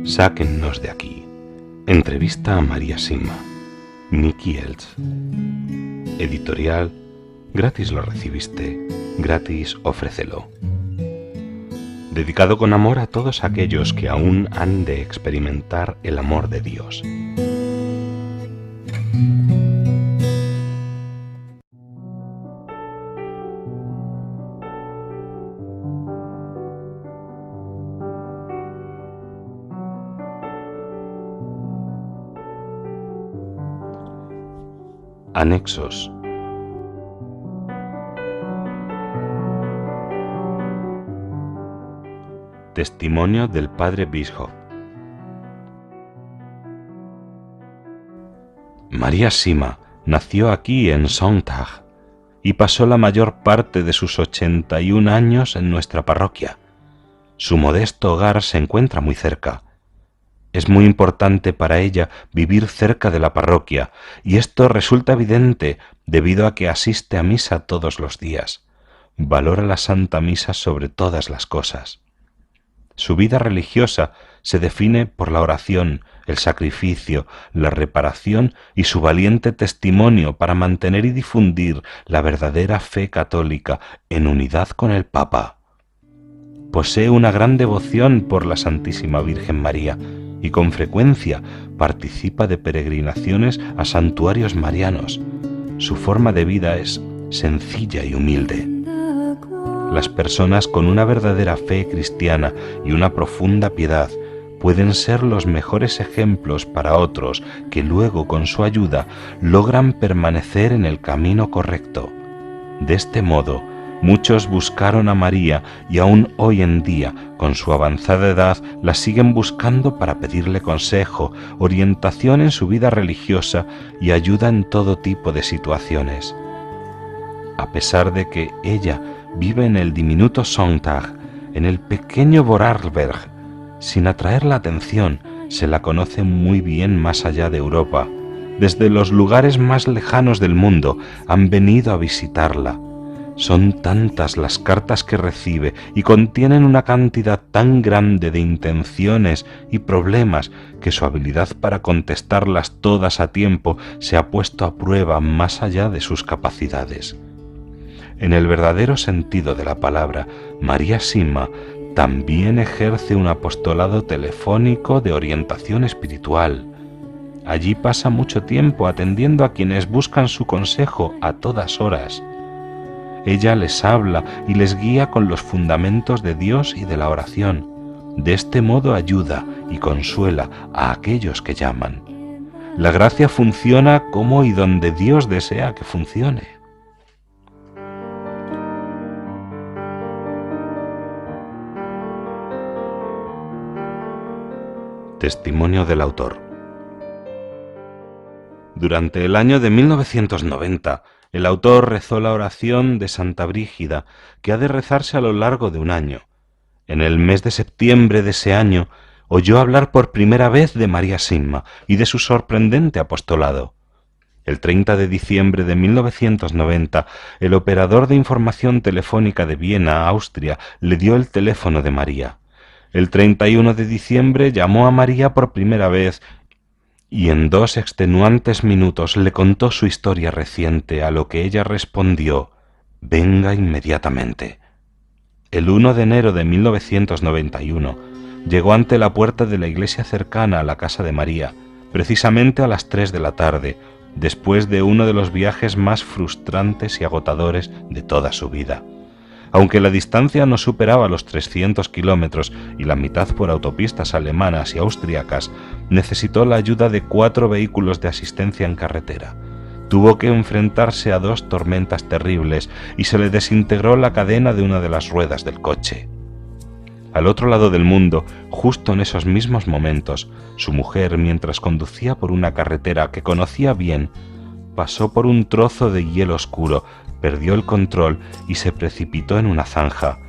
Sáquennos de aquí. Entrevista a María Sima. Nicky Elts. Editorial. Gratis lo recibiste, gratis ofrécelo. Dedicado con amor a todos aquellos que aún han de experimentar el amor de Dios. Anexos. Testimonio del padre Bischoff. María Sima nació aquí en Sonntag y pasó la mayor parte de sus 81 años en nuestra parroquia. Su modesto hogar se encuentra muy cerca. Es muy importante para ella vivir cerca de la parroquia, y esto resulta evidente debido a que asiste a misa todos los días. Valora la Santa Misa sobre todas las cosas. Su vida religiosa se define por la oración, el sacrificio, la reparación y su valiente testimonio para mantener y difundir la verdadera fe católica en unidad con el Papa. Posee una gran devoción por la Santísima Virgen María y con frecuencia participa de peregrinaciones a santuarios marianos. Su forma de vida es sencilla y humilde. Las personas con una verdadera fe cristiana y una profunda piedad pueden ser los mejores ejemplos para otros que luego con su ayuda logran permanecer en el camino correcto. De este modo, muchos buscaron a María y aún hoy en día, con su avanzada edad, la siguen buscando para pedirle consejo, orientación en su vida religiosa y ayuda en todo tipo de situaciones. A pesar de que ella vive en el diminuto Sonntag, en el pequeño Vorarlberg, sin atraer la atención, se la conoce muy bien más allá de Europa. Desde los lugares más lejanos del mundo han venido a visitarla. Son tantas las cartas que recibe y contienen una cantidad tan grande de intenciones y problemas que su habilidad para contestarlas todas a tiempo se ha puesto a prueba más allá de sus capacidades. En el verdadero sentido de la palabra, María Sima también ejerce un apostolado telefónico de orientación espiritual. Allí pasa mucho tiempo atendiendo a quienes buscan su consejo a todas horas. Ella les habla y les guía con los fundamentos de Dios y de la oración. De este modo ayuda y consuela a aquellos que llaman. La gracia funciona como y donde Dios desea que funcione. Testimonio del autor. Durante el año de 1990, el autor rezó la oración de Santa Brígida, que ha de rezarse a lo largo de un año. En el mes de septiembre de ese año, oyó hablar por primera vez de María Sima y de su sorprendente apostolado. El 30 de diciembre de 1990, el operador de información telefónica de Viena, Austria, le dio el teléfono de María. El 31 de diciembre llamó a María por primera vez y en 2 extenuantes minutos le contó su historia reciente, a lo que ella respondió: «Venga inmediatamente». El 1 de enero de 1991 llegó ante la puerta de la iglesia cercana a la casa de María, precisamente a las 3 de la tarde, después de uno de los viajes más frustrantes y agotadores de toda su vida. Aunque la distancia no superaba los 300 kilómetros y la mitad por autopistas alemanas y austriacas, necesitó la ayuda de 4 vehículos de asistencia en carretera. Tuvo que enfrentarse a 2 tormentas terribles y se le desintegró la cadena de una de las ruedas del coche. Al otro lado del mundo, justo en esos mismos momentos, su mujer, mientras conducía por una carretera que conocía bien, pasó por un trozo de hielo oscuro, perdió el control y se precipitó en una zanja,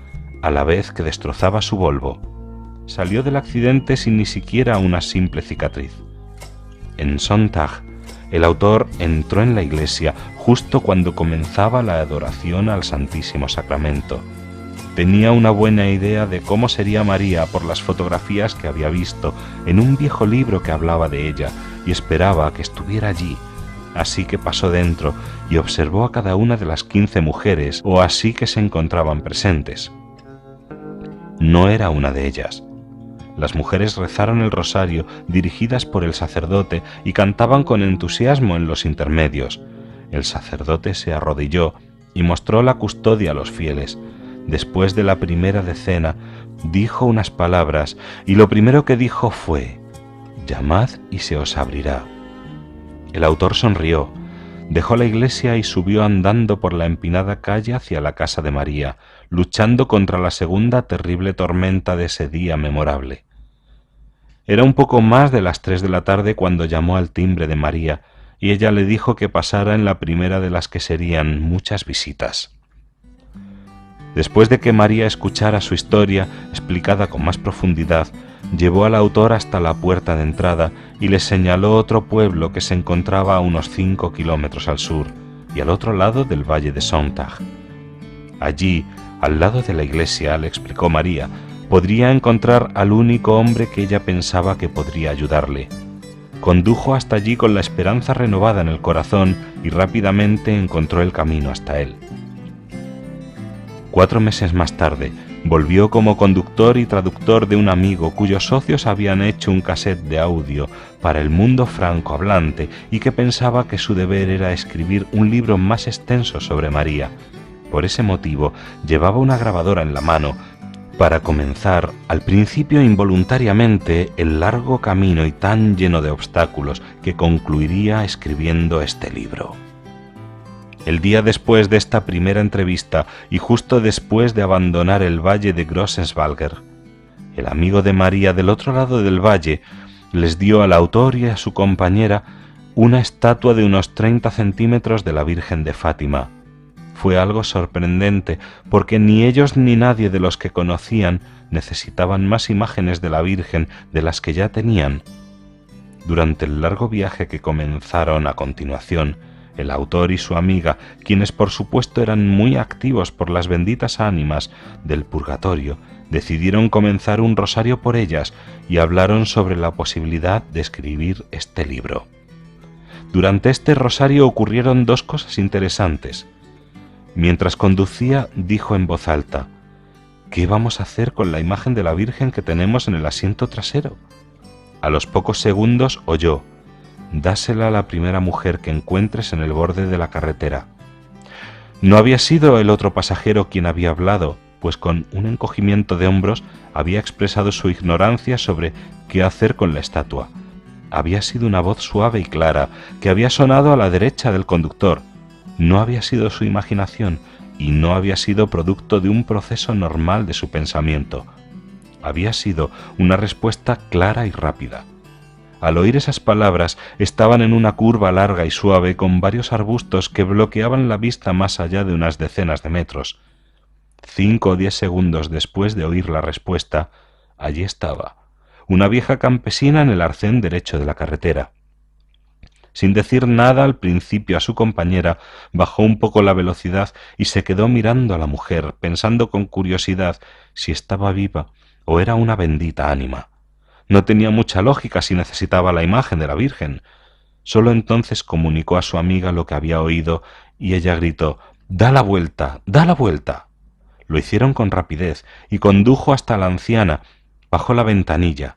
a la vez que destrozaba su Volvo. Salió del accidente sin ni siquiera una simple cicatriz. En Sonntag, el autor entró en la iglesia justo cuando comenzaba la adoración al Santísimo Sacramento. Tenía una buena idea de cómo sería María por las fotografías que había visto en un viejo libro que hablaba de ella y esperaba que estuviera allí. Así que pasó dentro y observó a cada una de las 15 mujeres o así que se encontraban presentes. No era una de ellas. Las mujeres rezaron el rosario dirigidas por el sacerdote y cantaban con entusiasmo en los intermedios. El sacerdote se arrodilló y mostró la custodia a los fieles. Después de la primera decena, dijo unas palabras y lo primero que dijo fue: «Llamad y se os abrirá». El autor sonrió, dejó la iglesia y subió andando por la empinada calle hacia la casa de María, luchando contra la segunda terrible tormenta de ese día memorable. Era un poco más de las 3 de la tarde cuando llamó al timbre de María, y ella le dijo que pasara en la primera de las que serían muchas visitas. Después de que María escuchara su historia, explicada con más profundidad, llevó al autor hasta la puerta de entrada y le señaló otro pueblo que se encontraba a unos 5 kilómetros al sur y al otro lado del valle de Sonntag. Allí, al lado de la iglesia, le explicó María, podría encontrar al único hombre que ella pensaba que podría ayudarle. Condujo hasta allí con la esperanza renovada en el corazón y rápidamente encontró el camino hasta él. 4 meses más tarde, volvió como conductor y traductor de un amigo cuyos socios habían hecho un cassette de audio para el mundo francohablante y que pensaba que su deber era escribir un libro más extenso sobre María. Por ese motivo, llevaba una grabadora en la mano para comenzar, al principio involuntariamente, el largo camino y tan lleno de obstáculos que concluiría escribiendo este libro. El día después de esta primera entrevista y justo después de abandonar el valle de Grossenswalger, el amigo de María del otro lado del valle les dio al autor y a su compañera una estatua de unos 30 centímetros de la Virgen de Fátima. Fue algo sorprendente porque ni ellos ni nadie de los que conocían necesitaban más imágenes de la Virgen de las que ya tenían. Durante el largo viaje que comenzaron a continuación, el autor y su amiga, quienes por supuesto eran muy activos por las benditas ánimas del purgatorio, decidieron comenzar un rosario por ellas y hablaron sobre la posibilidad de escribir este libro. Durante este rosario ocurrieron 2 cosas interesantes. Mientras conducía, dijo en voz alta: «¿Qué vamos a hacer con la imagen de la Virgen que tenemos en el asiento trasero?». A los pocos segundos oyó: «Dásela a la primera mujer que encuentres en el borde de la carretera». No había sido el otro pasajero quien había hablado, pues con un encogimiento de hombros había expresado su ignorancia sobre qué hacer con la estatua. Había sido una voz suave y clara que había sonado a la derecha del conductor. No había sido su imaginación y no había sido producto de un proceso normal de su pensamiento. Había sido una respuesta clara y rápida. Al oír esas palabras, estaban en una curva larga y suave con varios arbustos que bloqueaban la vista más allá de unas decenas de metros. 5 o 10 segundos después de oír la respuesta, allí estaba, una vieja campesina en el arcén derecho de la carretera. Sin decir nada al principio a su compañera, bajó un poco la velocidad y se quedó mirando a la mujer, pensando con curiosidad si estaba viva o era una bendita ánima. No tenía mucha lógica si necesitaba la imagen de la Virgen. Solo entonces comunicó a su amiga lo que había oído y ella gritó: «¡Da la vuelta! ¡Da la vuelta!». Lo hicieron con rapidez y condujo hasta la anciana. Bajó la ventanilla.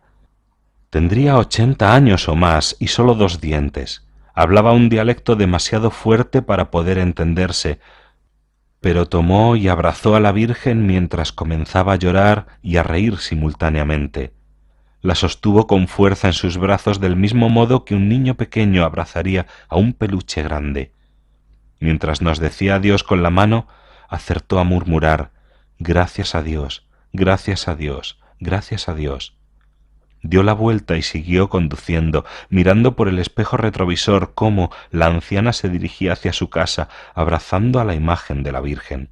Tendría 80 años o más y solo 2 dientes. Hablaba un dialecto demasiado fuerte para poder entenderse, pero tomó y abrazó a la Virgen mientras comenzaba a llorar y a reír simultáneamente. La sostuvo con fuerza en sus brazos del mismo modo que un niño pequeño abrazaría a un peluche grande. Mientras nos decía adiós con la mano, acertó a murmurar: «Gracias a Dios, gracias a Dios, gracias a Dios». Dio la vuelta y siguió conduciendo, mirando por el espejo retrovisor cómo la anciana se dirigía hacia su casa, abrazando a la imagen de la Virgen.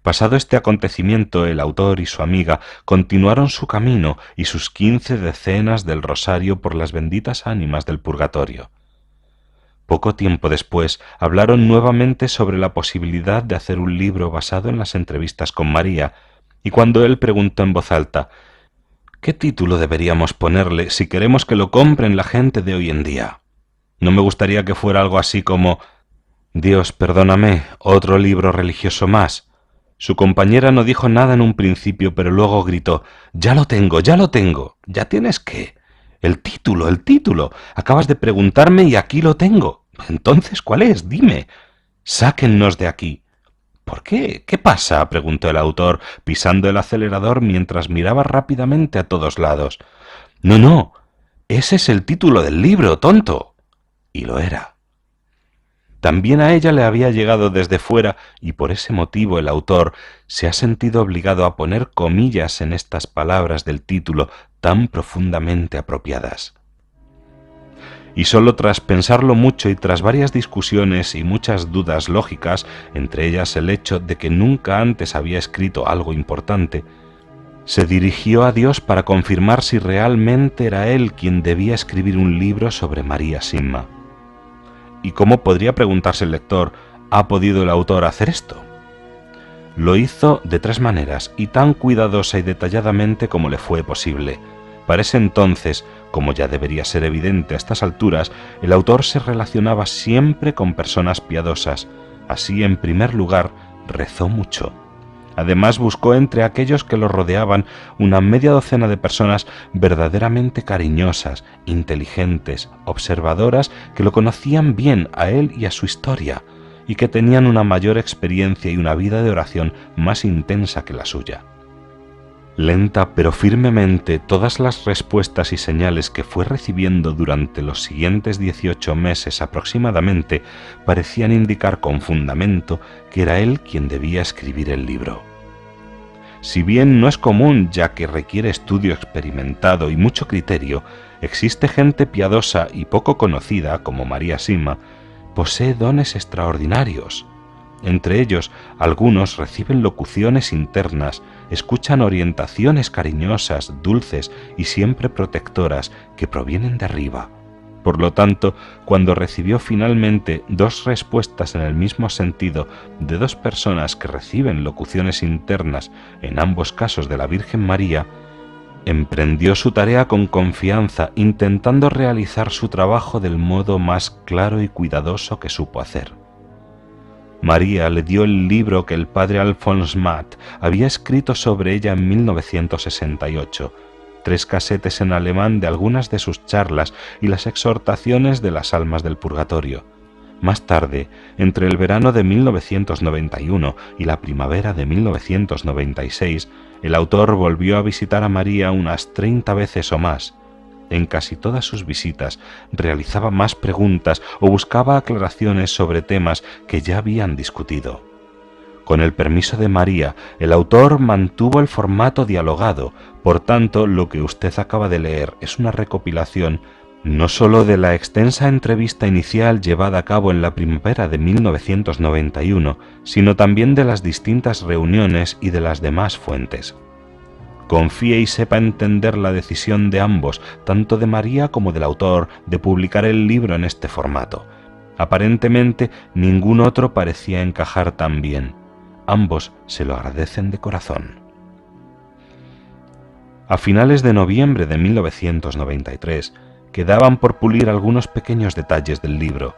Pasado este acontecimiento, el autor y su amiga continuaron su camino y sus 15 decenas del rosario por las benditas ánimas del purgatorio. Poco tiempo después hablaron nuevamente sobre la posibilidad de hacer un libro basado en las entrevistas con María, y cuando él preguntó en voz alta: ¿qué título deberíamos ponerle si queremos que lo compren la gente de hoy en día? No me gustaría que fuera algo así como «Dios, perdóname, otro libro religioso más». Su compañera no dijo nada en un principio, pero luego gritó: «¡Ya lo tengo, ya lo tengo! ¿Ya tienes qué? El título, el título. Acabas de preguntarme y aquí lo tengo. Entonces, ¿cuál es? Dime. Sáquennos de aquí». «¿Por qué? ¿Qué pasa?», preguntó el autor, pisando el acelerador mientras miraba rápidamente a todos lados. «No, no, ese es el título del libro, tonto». Y lo era. También a ella le había llegado desde fuera, y por ese motivo el autor se ha sentido obligado a poner comillas en estas palabras del título tan profundamente apropiadas. Y sólo tras pensarlo mucho y tras varias discusiones y muchas dudas lógicas, entre ellas el hecho de que nunca antes había escrito algo importante, se dirigió a Dios para confirmar si realmente era él quien debía escribir un libro sobre María Simma. ¿Y cómo, podría preguntarse el lector, ha podido el autor hacer esto? Lo hizo de 3 maneras y tan cuidadosa y detalladamente como le fue posible. Para ese entonces, como ya debería ser evidente a estas alturas, el autor se relacionaba siempre con personas piadosas. Así, en primer lugar, rezó mucho. Además, buscó entre aquellos que lo rodeaban una media docena de personas verdaderamente cariñosas, inteligentes, observadoras, que lo conocían bien a él y a su historia, y que tenían una mayor experiencia y una vida de oración más intensa que la suya. Lenta pero firmemente, todas las respuestas y señales que fue recibiendo durante los siguientes 18 meses aproximadamente parecían indicar con fundamento que era él quien debía escribir el libro. Si bien no es común, ya que requiere estudio experimentado y mucho criterio, existe gente piadosa y poco conocida, como María Simma, posee dones extraordinarios. Entre ellos, algunos reciben locuciones internas, escuchan orientaciones cariñosas, dulces y siempre protectoras que provienen de arriba. Por lo tanto, cuando recibió finalmente 2 respuestas en el mismo sentido de 2 personas que reciben locuciones internas, en ambos casos de la Virgen María, emprendió su tarea con confianza, intentando realizar su trabajo del modo más claro y cuidadoso que supo hacer. María le dio el libro que el padre Alphonse Matt había escrito sobre ella en 1968, 3 casetes en alemán de algunas de sus charlas y las exhortaciones de las almas del purgatorio. Más tarde, entre el verano de 1991 y la primavera de 1996, el autor volvió a visitar a María unas 30 veces o más. En casi todas sus visitas realizaba más preguntas o buscaba aclaraciones sobre temas que ya habían discutido. Con el permiso de María, el autor mantuvo el formato dialogado, por tanto, lo que usted acaba de leer es una recopilación no sólo de la extensa entrevista inicial llevada a cabo en la primavera de 1991, sino también de las distintas reuniones y de las demás fuentes. Confíe y sepa entender la decisión de ambos, tanto de María como del autor, de publicar el libro en este formato. Aparentemente, ningún otro parecía encajar tan bien. Ambos se lo agradecen de corazón. A finales de noviembre de 1993, quedaban por pulir algunos pequeños detalles del libro.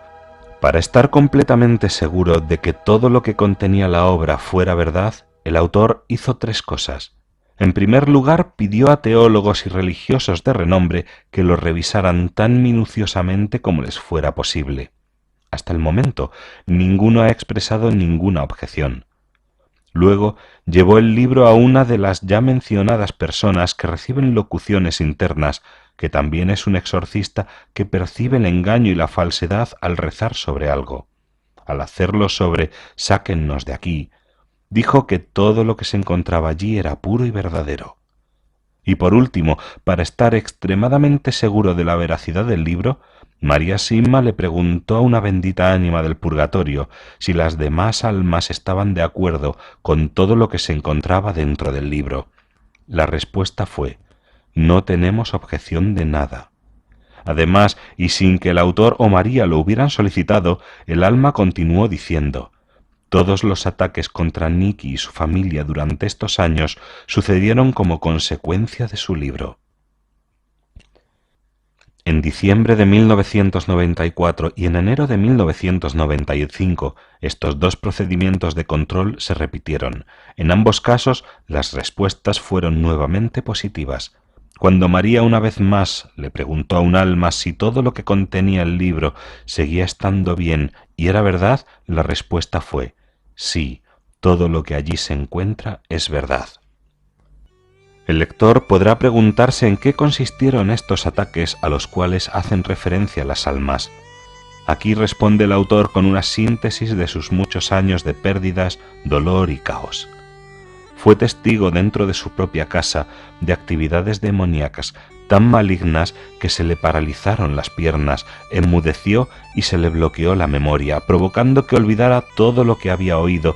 Para estar completamente seguro de que todo lo que contenía la obra fuera verdad, el autor hizo 3 cosas. En primer lugar, pidió a teólogos y religiosos de renombre que lo revisaran tan minuciosamente como les fuera posible. Hasta el momento, ninguno ha expresado ninguna objeción. Luego, llevó el libro a una de las ya mencionadas personas que reciben locuciones internas, que también es un exorcista que percibe el engaño y la falsedad al rezar sobre algo. Al hacerlo sobre «sáquennos de aquí», dijo que todo lo que se encontraba allí era puro y verdadero. Y por último, para estar extremadamente seguro de la veracidad del libro, María Simma le preguntó a una bendita ánima del purgatorio si las demás almas estaban de acuerdo con todo lo que se encontraba dentro del libro. La respuesta fue: no tenemos objeción de nada. Además, y sin que el autor o María lo hubieran solicitado, el alma continuó diciendo: todos los ataques contra Nicky y su familia durante estos años sucedieron como consecuencia de su libro. En diciembre de 1994 y en enero de 1995, estos dos procedimientos de control se repitieron. En ambos casos, las respuestas fueron nuevamente positivas. Cuando María una vez más le preguntó a un alma si todo lo que contenía el libro seguía estando bien y era verdad, la respuesta fue: sí, todo lo que allí se encuentra es verdad. El lector podrá preguntarse en qué consistieron estos ataques a los cuales hacen referencia las almas. Aquí responde el autor con una síntesis de sus muchos años de pérdidas, dolor y caos. Fue testigo dentro de su propia casa de actividades demoníacas tan malignas que se le paralizaron las piernas, enmudeció y se le bloqueó la memoria, provocando que olvidara todo lo que había oído,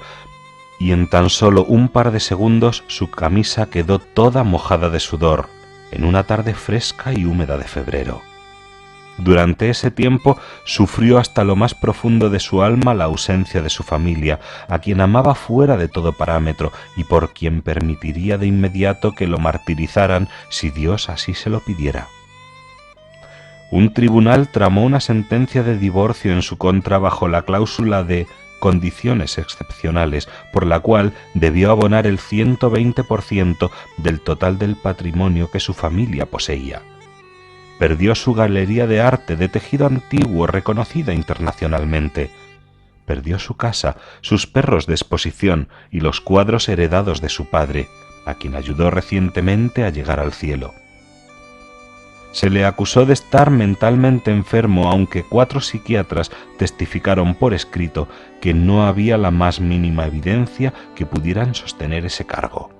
y en tan solo un par de segundos su camisa quedó toda mojada de sudor, en una tarde fresca y húmeda de febrero. Durante ese tiempo sufrió hasta lo más profundo de su alma la ausencia de su familia, a quien amaba fuera de todo parámetro y por quien permitiría de inmediato que lo martirizaran si Dios así se lo pidiera. Un tribunal tramó una sentencia de divorcio en su contra bajo la cláusula de condiciones excepcionales, por la cual debió abonar el 120% del total del patrimonio que su familia poseía. Perdió su galería de arte de tejido antiguo reconocida internacionalmente. Perdió su casa, sus perros de exposición y los cuadros heredados de su padre, a quien ayudó recientemente a llegar al cielo. Se le acusó de estar mentalmente enfermo, aunque 4 psiquiatras testificaron por escrito que no había la más mínima evidencia que pudieran sostener ese cargo.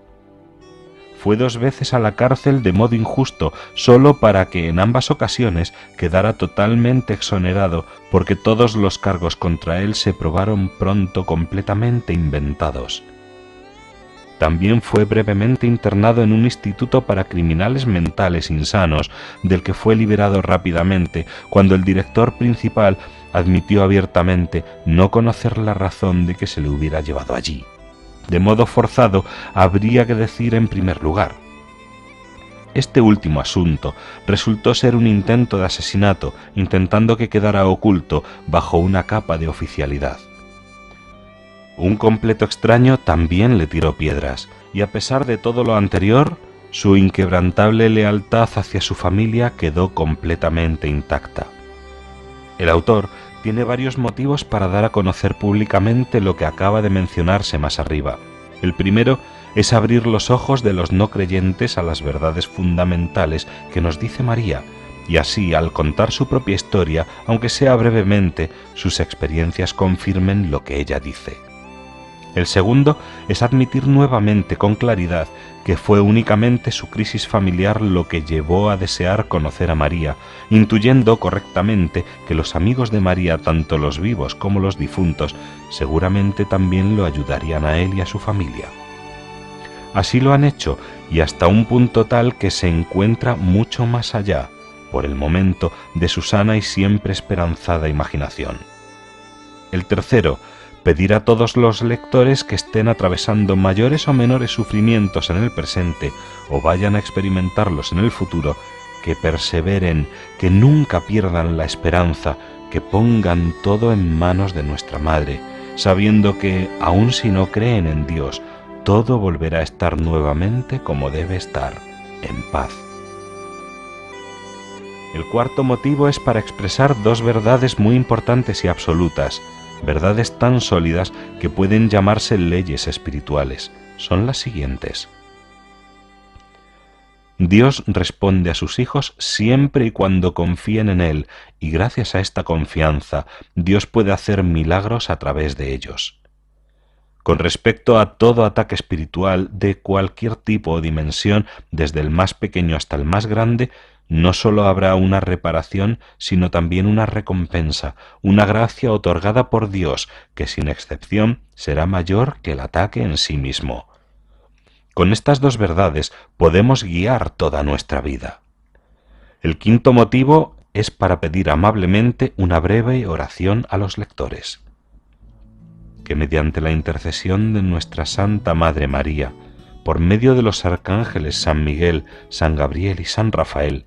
Fue 2 veces a la cárcel de modo injusto, solo para que en ambas ocasiones quedara totalmente exonerado, porque todos los cargos contra él se probaron pronto completamente inventados. También fue brevemente internado en un instituto para criminales mentales insanos, del que fue liberado rápidamente, cuando el director principal admitió abiertamente no conocer la razón de que se le hubiera llevado allí. De modo forzado, habría que decir en primer lugar. Este último asunto resultó ser un intento de asesinato, intentando que quedara oculto bajo una capa de oficialidad. Un completo extraño también le tiró piedras, y a pesar de todo lo anterior, su inquebrantable lealtad hacia su familia quedó completamente intacta. El autor tiene varios motivos para dar a conocer públicamente lo que acaba de mencionarse más arriba. El primero es abrir los ojos de los no creyentes a las verdades fundamentales que nos dice María, y así, al contar su propia historia, aunque sea brevemente, sus experiencias confirmen lo que ella dice. El segundo es admitir nuevamente con claridad que fue únicamente su crisis familiar lo que llevó a desear conocer a María, intuyendo correctamente que los amigos de María, tanto los vivos como los difuntos, seguramente también lo ayudarían a él y a su familia. Así lo han hecho, y hasta un punto tal que se encuentra mucho más allá, por el momento, de su sana y siempre esperanzada imaginación. El tercero, pedir a todos los lectores que estén atravesando mayores o menores sufrimientos en el presente o vayan a experimentarlos en el futuro, que perseveren, que nunca pierdan la esperanza, que pongan todo en manos de nuestra Madre, sabiendo que, aun si no creen en Dios, todo volverá a estar nuevamente como debe estar, en paz. El cuarto motivo es para expresar 2 verdades muy importantes y absolutas, verdades tan sólidas que pueden llamarse leyes espirituales. Son las siguientes. Dios responde a sus hijos siempre y cuando confíen en Él, y gracias a esta confianza, Dios puede hacer milagros a través de ellos. Con respecto a todo ataque espiritual de cualquier tipo o dimensión, desde el más pequeño hasta el más grande, no sólo habrá una reparación, sino también una recompensa, una gracia otorgada por Dios, que sin excepción será mayor que el ataque en sí mismo. Con estas dos verdades podemos guiar toda nuestra vida. El quinto motivo es para pedir amablemente una breve oración a los lectores. Que mediante la intercesión de nuestra Santa Madre María, por medio de los arcángeles San Miguel, San Gabriel y San Rafael,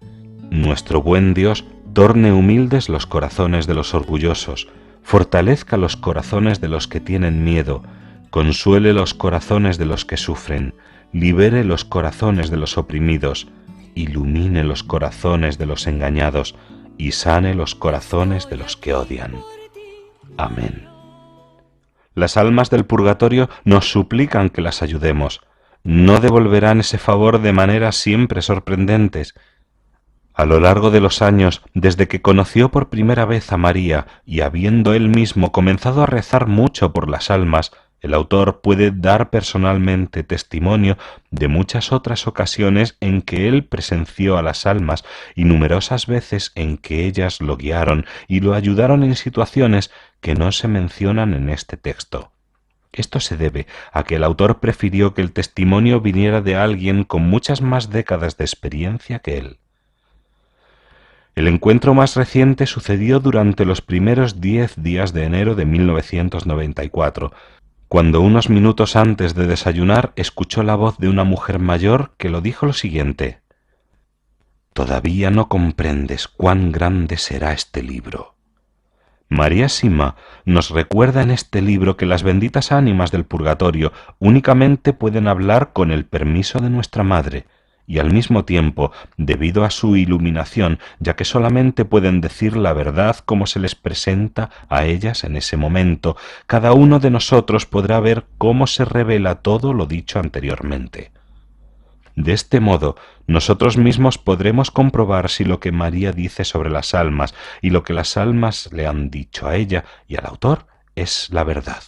nuestro buen Dios torne humildes los corazones de los orgullosos, fortalezca los corazones de los que tienen miedo, consuele los corazones de los que sufren, libere los corazones de los oprimidos, ilumine los corazones de los engañados y sane los corazones de los que odian. Amén. Las almas del purgatorio nos suplican que las ayudemos. No devolverán ese favor de maneras siempre sorprendentes. A lo largo de los años, desde que conoció por primera vez a María y habiendo él mismo comenzado a rezar mucho por las almas, el autor puede dar personalmente testimonio de muchas otras ocasiones en que él presenció a las almas y numerosas veces en que ellas lo guiaron y lo ayudaron en situaciones que no se mencionan en este texto. Esto se debe a que el autor prefirió que el testimonio viniera de alguien con muchas más décadas de experiencia que él. El encuentro más reciente sucedió durante los primeros 10 días de enero de 1994, cuando unos minutos antes de desayunar escuchó la voz de una mujer mayor que lo dijo lo siguiente: «Todavía no comprendes cuán grande será este libro». María Sima nos recuerda en este libro que las benditas ánimas del purgatorio únicamente pueden hablar con el permiso de nuestra Madre, y al mismo tiempo, debido a su iluminación, ya que solamente pueden decir la verdad como se les presenta a ellas en ese momento, cada uno de nosotros podrá ver cómo se revela todo lo dicho anteriormente. De este modo, nosotros mismos podremos comprobar si lo que María dice sobre las almas y lo que las almas le han dicho a ella y al autor es la verdad.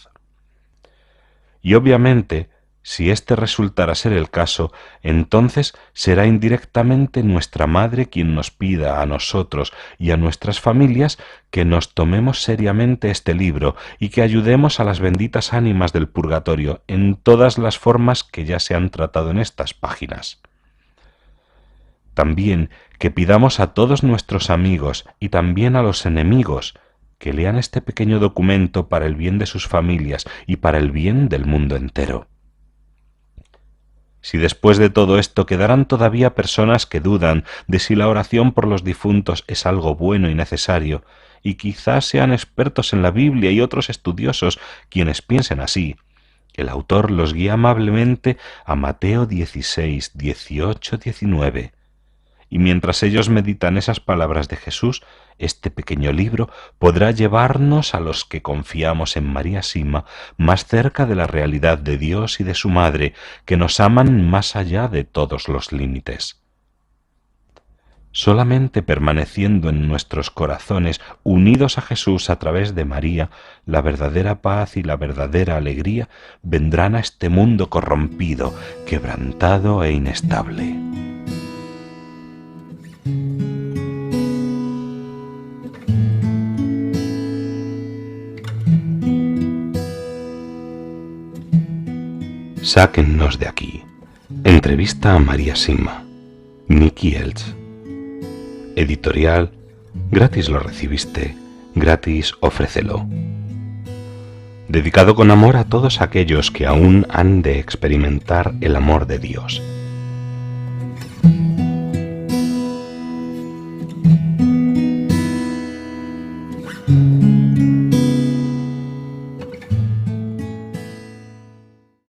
Y obviamente, si este resultara ser el caso, entonces será indirectamente nuestra Madre quien nos pida a nosotros y a nuestras familias que nos tomemos seriamente este libro y que ayudemos a las benditas ánimas del purgatorio en todas las formas que ya se han tratado en estas páginas. También que pidamos a todos nuestros amigos y también a los enemigos que lean este pequeño documento para el bien de sus familias y para el bien del mundo entero. Si después de todo esto quedaran todavía personas que dudan de si la oración por los difuntos es algo bueno y necesario, y quizás sean expertos en la Biblia y otros estudiosos quienes piensen así, el autor los guía amablemente a Mateo 16, 18, 19. Y mientras ellos meditan esas palabras de Jesús, este pequeño libro podrá llevarnos a los que confiamos en María Sima más cerca de la realidad de Dios y de su Madre, que nos aman más allá de todos los límites. Solamente permaneciendo en nuestros corazones unidos a Jesús a través de María, la verdadera paz y la verdadera alegría vendrán a este mundo corrompido, quebrantado e inestable. Sáquennos de aquí. Entrevista a María Sima. Nicky Elch. Editorial. Gratis lo recibiste, gratis ofrécelo. Dedicado con amor a todos aquellos que aún han de experimentar el amor de Dios.